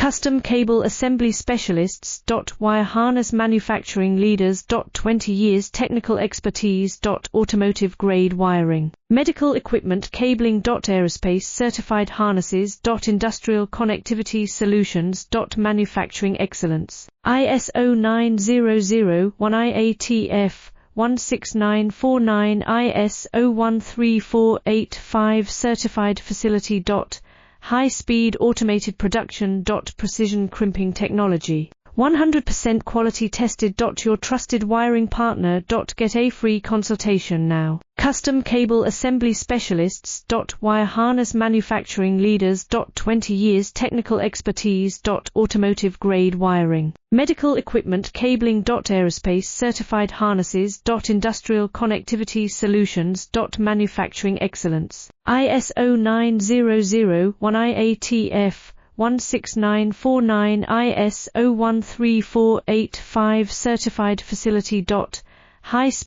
Custom cable assembly specialists. Wire harness manufacturing leaders. 20 years technical expertise. Automotive grade wiring. Medical equipment cabling. Aerospace certified harnesses. Industrial connectivity solutions. Manufacturing excellence. ISO 9001 IATF 16949 ISO 13485 certified facility. High-speed automated production. Precision crimping technology. 100% quality tested. Your trusted wiring partner. Get a free consultation now. Custom cable assembly specialists. Wire harness manufacturing leaders. 20 years technical expertise. Automotive grade wiring. Medical equipment cabling. Aerospace certified harnesses. Industrial connectivity solutions. Manufacturing excellence. ISO 9001 IATF 16949 ISO 13485 certified facility. High speed